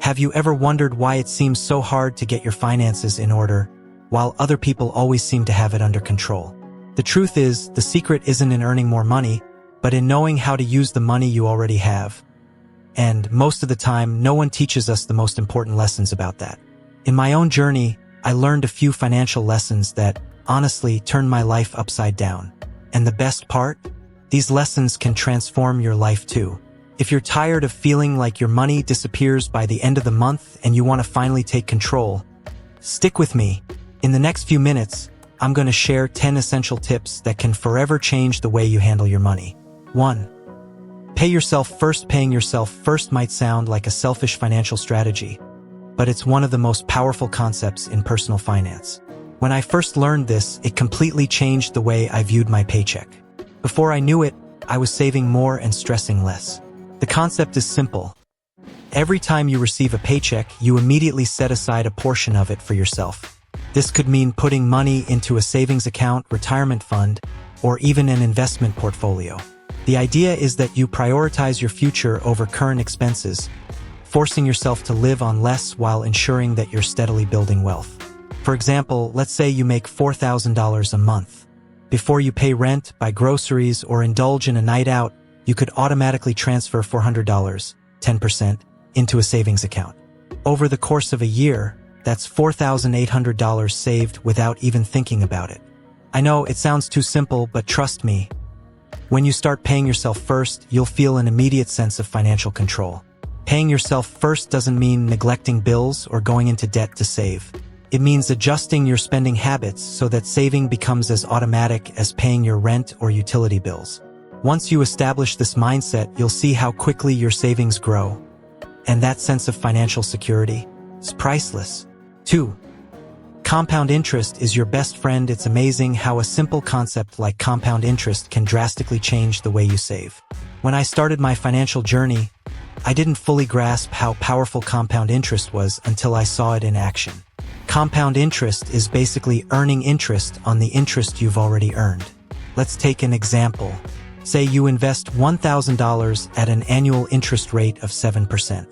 Have you ever wondered why it seems so hard to get your finances in order, while other people always seem to have it under control? The truth is, the secret isn't in earning more money, but in knowing how to use the money you already have. And most of the time, no one teaches us the most important lessons about that. In my own journey, I learned a few financial lessons that, honestly, turned my life upside down. And the best part? These lessons can transform your life too. If you're tired of feeling like your money disappears by the end of the month and you want to finally take control, stick with me. In the next few minutes, I'm going to share 10 essential tips that can forever change the way you handle your money. 1. Pay yourself first. Paying yourself first might sound like a selfish financial strategy, but it's one of the most powerful concepts in personal finance. When I first learned this, it completely changed the way I viewed my paycheck. Before I knew it, I was saving more and stressing less. The concept is simple. Every time you receive a paycheck, you immediately set aside a portion of it for yourself. This could mean putting money into a savings account, retirement fund, or even an investment portfolio. The idea is that you prioritize your future over current expenses, forcing yourself to live on less while ensuring that you're steadily building wealth. For example, let's say you make $4,000 a month. Before you pay rent, buy groceries, or indulge in a night out, you could automatically transfer $400, 10%, into a savings account. Over the course of a year, that's $4,800 saved without even thinking about it. I know it sounds too simple, but trust me, when you start paying yourself first, you'll feel an immediate sense of financial control. Paying yourself first doesn't mean neglecting bills or going into debt to save. It means adjusting your spending habits so that saving becomes as automatic as paying your rent or utility bills. Once you establish this mindset, you'll see how quickly your savings grow. And that sense of financial security is priceless. 2. Compound interest is your best friend. It's amazing how a simple concept like compound interest can drastically change the way you save. When I started my financial journey, I didn't fully grasp how powerful compound interest was until I saw it in action. Compound interest is basically earning interest on the interest you've already earned. Let's take an example. Say you invest $1,000 at an annual interest rate of 7%.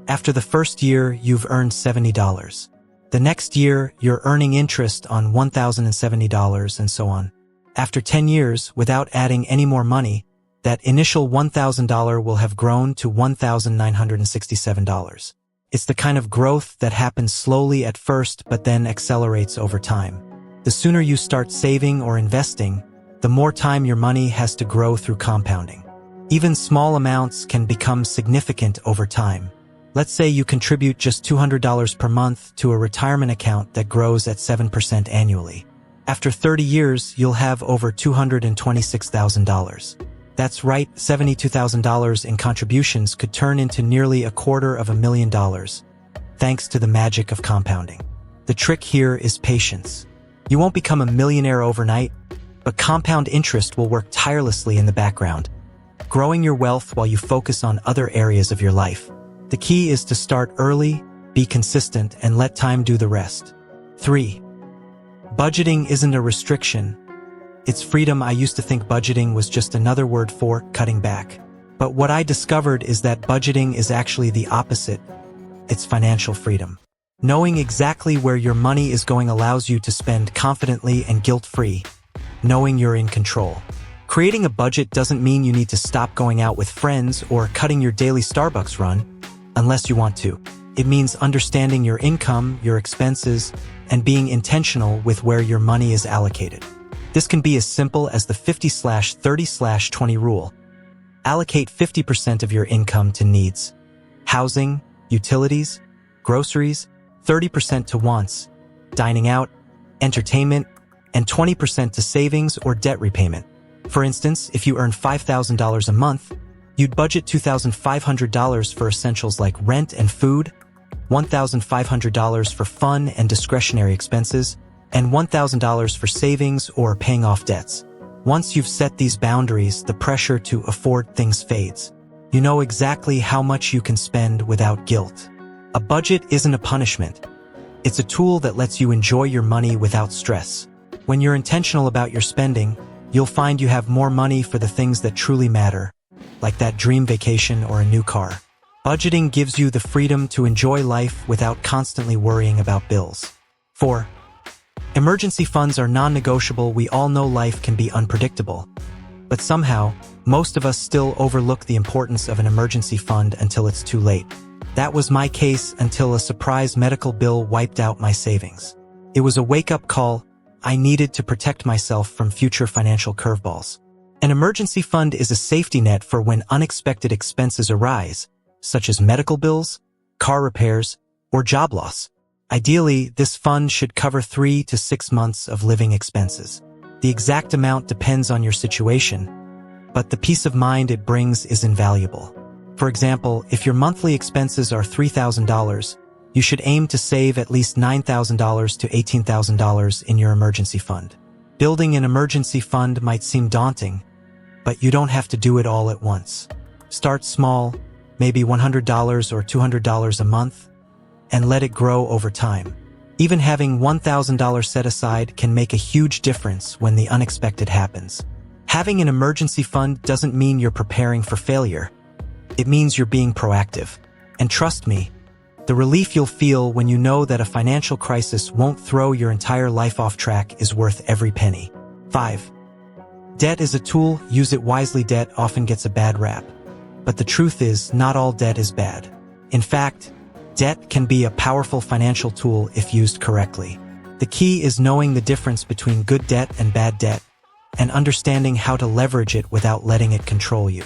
After the first year, you've earned $70. The next year, you're earning interest on $1,070 and so on. After 10 years, without adding any more money, that initial $1,000 will have grown to $1,967. It's the kind of growth that happens slowly at first but then accelerates over time. The sooner you start saving or investing, the more time your money has to grow through compounding. Even small amounts can become significant over time. Let's say you contribute just $200 per month to a retirement account that grows at 7% annually. After 30 years, you'll have over $226,000. That's right, $72,000 in contributions could turn into nearly $250,000, thanks to the magic of compounding. The trick here is patience. You won't become a millionaire overnight, but compound interest will work tirelessly in the background, growing your wealth while you focus on other areas of your life. The key is to start early, be consistent, and let time do the rest. 3. Budgeting isn't a restriction. It's freedom. I used to think budgeting was just another word for cutting back. But what I discovered is that budgeting is actually the opposite. It's financial freedom. Knowing exactly where your money is going allows you to spend confidently and guilt-free, knowing you're in control. Creating a budget doesn't mean you need to stop going out with friends or cutting your daily Starbucks run, unless you want to. It means understanding your income, your expenses, and being intentional with where your money is allocated. This can be as simple as the 50/30/20 rule. Allocate 50% of your income to needs, housing, utilities, groceries, 30% to wants, dining out, entertainment, and 20% to savings or debt repayment. For instance, if you earn $5,000 a month, you'd budget $2,500 for essentials like rent and food, $1,500 for fun and discretionary expenses, and $1,000 for savings or paying off debts. Once you've set these boundaries, the pressure to afford things fades. You know exactly how much you can spend without guilt. A budget isn't a punishment. It's a tool that lets you enjoy your money without stress. When you're intentional about your spending, you'll find you have more money for the things that truly matter, like that dream vacation or a new car. Budgeting gives you the freedom to enjoy life without constantly worrying about bills. 4. Emergency funds are non-negotiable. We all know life can be unpredictable. But somehow, most of us still overlook the importance of an emergency fund until it's too late. That was my case until a surprise medical bill wiped out my savings. It was a wake-up call. I needed to protect myself from future financial curveballs. An emergency fund is a safety net for when unexpected expenses arise, such as medical bills, car repairs, or job loss. Ideally, this fund should cover 3 to 6 months of living expenses. The exact amount depends on your situation, but the peace of mind it brings is invaluable. For example, if your monthly expenses are $3,000, you should aim to save at least $9,000 to $18,000 in your emergency fund. Building an emergency fund might seem daunting, but you don't have to do it all at once. Start small, maybe $100 or $200 a month, and let it grow over time. Even having $1,000 set aside can make a huge difference when the unexpected happens. Having an emergency fund doesn't mean you're preparing for failure. It means you're being proactive. And trust me, the relief you'll feel when you know that a financial crisis won't throw your entire life off track is worth every penny. 5. Debt is a tool. Use it wisely. Debt often gets a bad rap. But the truth is, not all debt is bad. In fact, debt can be a powerful financial tool if used correctly. The key is knowing the difference between good debt and bad debt, and understanding how to leverage it without letting it control you.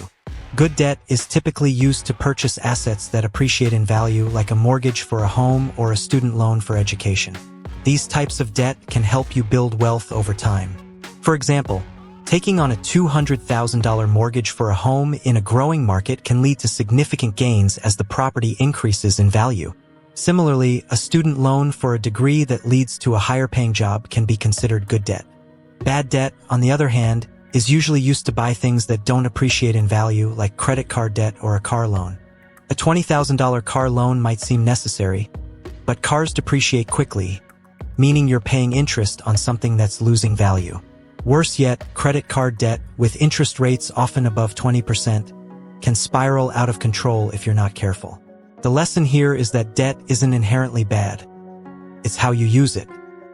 Good debt is typically used to purchase assets that appreciate in value, like a mortgage for a home or a student loan for education. These types of debt can help you build wealth over time. For example, taking on a $200,000 mortgage for a home in a growing market can lead to significant gains as the property increases in value. Similarly, a student loan for a degree that leads to a higher-paying job can be considered good debt. Bad debt, on the other hand, is usually used to buy things that don't appreciate in value, like credit card debt or a car loan. A $20,000 car loan might seem necessary, but cars depreciate quickly, meaning you're paying interest on something that's losing value. Worse yet, credit card debt, with interest rates often above 20%, can spiral out of control if you're not careful. The lesson here is that debt isn't inherently bad. It's how you use it.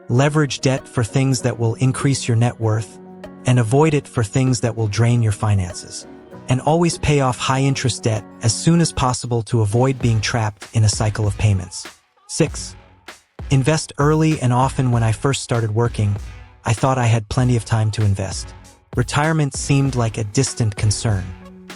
Leverage debt for things that will increase your net worth, and avoid it for things that will drain your finances. And always pay off high-interest debt as soon as possible to avoid being trapped in a cycle of payments. 6. Invest early and often. When I first started working, I thought I had plenty of time to invest. Retirement seemed like a distant concern.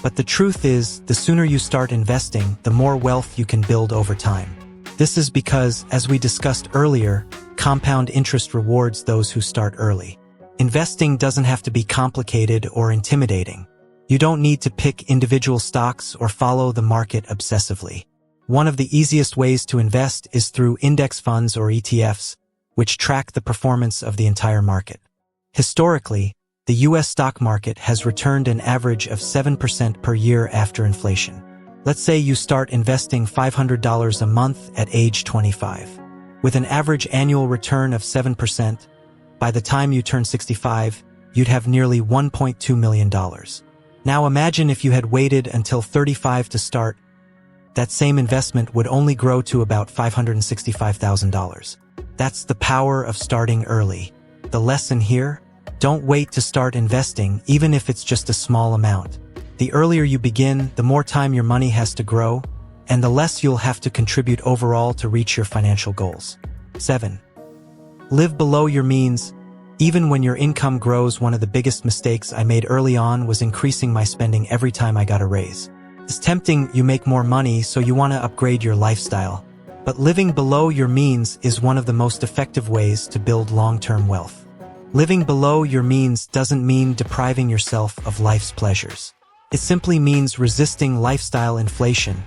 But the truth is, the sooner you start investing, the more wealth you can build over time. This is because, as we discussed earlier, compound interest rewards those who start early. Investing doesn't have to be complicated or intimidating. You don't need to pick individual stocks or follow the market obsessively. One of the easiest ways to invest is through index funds or ETFs, which track the performance of the entire market. Historically, the U.S. stock market has returned an average of 7% per year after inflation. Let's say you start investing $500 a month at age 25. With an average annual return of 7%, by the time you turn 65, you'd have nearly $1.2 million. Now imagine if you had waited until 35 to start. That same investment would only grow to about $565,000. That's the power of starting early. The lesson here? Don't wait to start investing, even if it's just a small amount. The earlier you begin, the more time your money has to grow, and the less you'll have to contribute overall to reach your financial goals. 7. Live below your means. Even when your income grows, one of the biggest mistakes I made early on was increasing my spending every time I got a raise. It's tempting. You make more money, so you want to upgrade your lifestyle. But living below your means is one of the most effective ways to build long-term wealth. Living below your means doesn't mean depriving yourself of life's pleasures. It simply means resisting lifestyle inflation,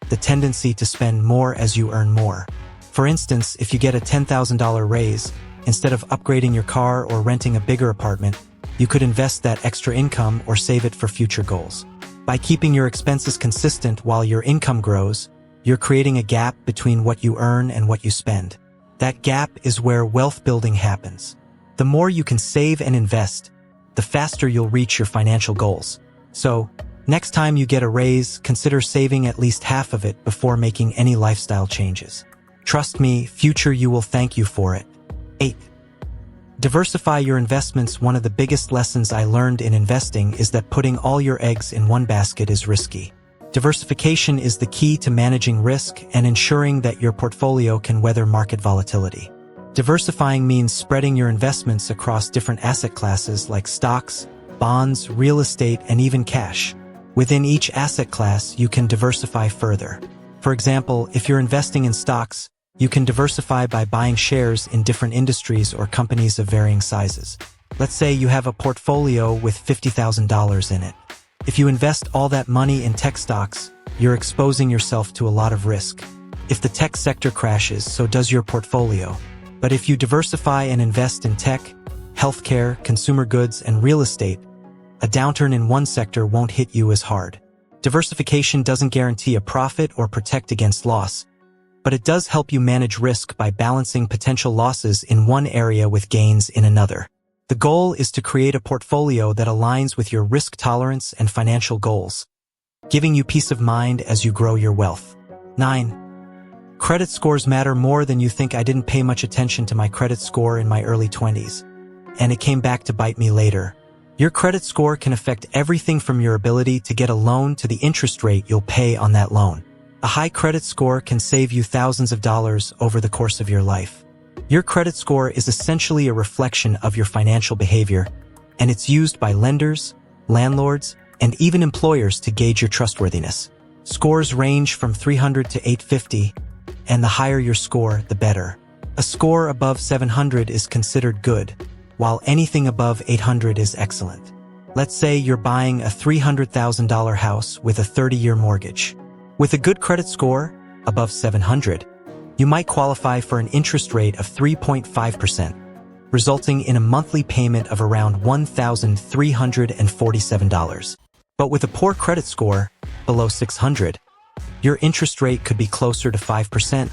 the tendency to spend more as you earn more. For instance, if you get a $10,000 raise, instead of upgrading your car or renting a bigger apartment, you could invest that extra income or save it for future goals. By keeping your expenses consistent while your income grows, you're creating a gap between what you earn and what you spend. That gap is where wealth building happens. The more you can save and invest, the faster you'll reach your financial goals. So, Next time you get a raise, consider saving at least half of it before making any lifestyle changes. Trust me, future you will thank you for it. 8. Diversify your investments. One of the biggest lessons I learned in investing is that putting all your eggs in one basket is risky. Diversification is the key to managing risk and ensuring that your portfolio can weather market volatility. Diversifying means spreading your investments across different asset classes like stocks, bonds, real estate, and even cash. Within each asset class, you can diversify further. For example, if you're investing in stocks, you can diversify by buying shares in different industries or companies of varying sizes. Let's say you have a portfolio with $50,000 in it. If you invest all that money in tech stocks, you're exposing yourself to a lot of risk. If the tech sector crashes, so does your portfolio. But if you diversify and invest in tech, healthcare, consumer goods, and real estate, a downturn in one sector won't hit you as hard. Diversification doesn't guarantee a profit or protect against loss, but it does help you manage risk by balancing potential losses in one area with gains in another. The goal is to create a portfolio that aligns with your risk tolerance and financial goals, giving you peace of mind as you grow your wealth. 9. Credit scores matter more than you think. I didn't pay much attention to my credit score in my early 20s, and it came back to bite me later. Your credit score can affect everything from your ability to get a loan to the interest rate you'll pay on that loan. A high credit score can save you thousands of dollars over the course of your life. Your credit score is essentially a reflection of your financial behavior, and it's used by lenders, landlords, and even employers to gauge your trustworthiness. Scores range from 300 to 850, and the higher your score, the better. A score above 700 is considered good, while anything above 800 is excellent. Let's say you're buying a $300,000 house with a 30-year mortgage. With a good credit score, above 700, you might qualify for an interest rate of 3.5%, resulting in a monthly payment of around $1,347. But with a poor credit score, below 600, your interest rate could be closer to 5%,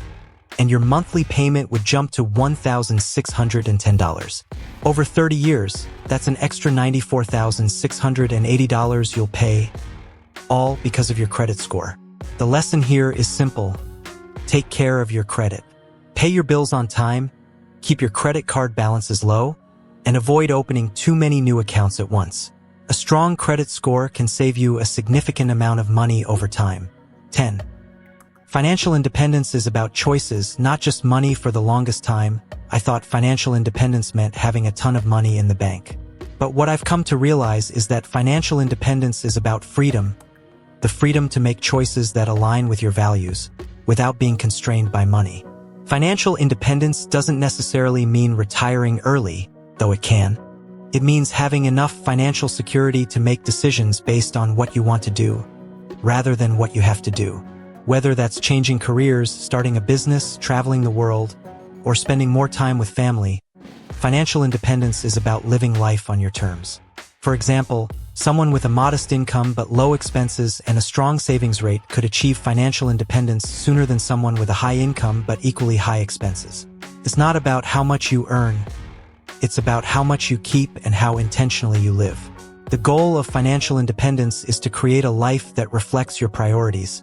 and your monthly payment would jump to $1,610. Over 30 years, that's an extra $94,680 you'll pay, all because of your credit score. The lesson here is simple. Take care of your credit. Pay your bills on time, keep your credit card balances low, and avoid opening too many new accounts at once. A strong credit score can save you a significant amount of money over time. 10. Financial independence is about choices, not just money. For the longest time, I thought financial independence meant having a ton of money in the bank. But what I've come to realize is that financial independence is about freedom, the freedom to make choices that align with your values, without being constrained by money. Financial independence doesn't necessarily mean retiring early, though it can. It means having enough financial security to make decisions based on what you want to do, rather than what you have to do. Whether that's changing careers, starting a business, traveling the world, or spending more time with family, financial independence is about living life on your terms. For example, someone with a modest income but low expenses and a strong savings rate could achieve financial independence sooner than someone with a high income but equally high expenses. It's not about how much you earn, it's about how much you keep and how intentionally you live. The goal of financial independence is to create a life that reflects your priorities,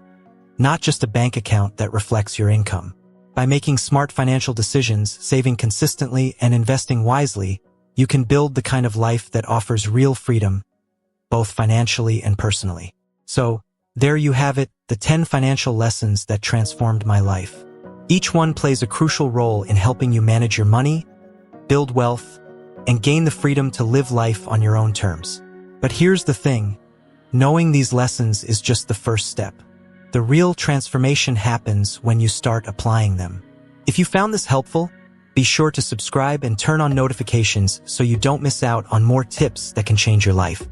not just a bank account that reflects your income. By making smart financial decisions, saving consistently, and investing wisely, you can build the kind of life that offers real freedom, both financially and personally. So, there you have it, the 10 financial lessons that transformed my life. Each one plays a crucial role in helping you manage your money, build wealth, and gain the freedom to live life on your own terms. But here's the thing, knowing these lessons is just the first step. The real transformation happens when you start applying them. If you found this helpful, be sure to subscribe and turn on notifications so you don't miss out on more tips that can change your life.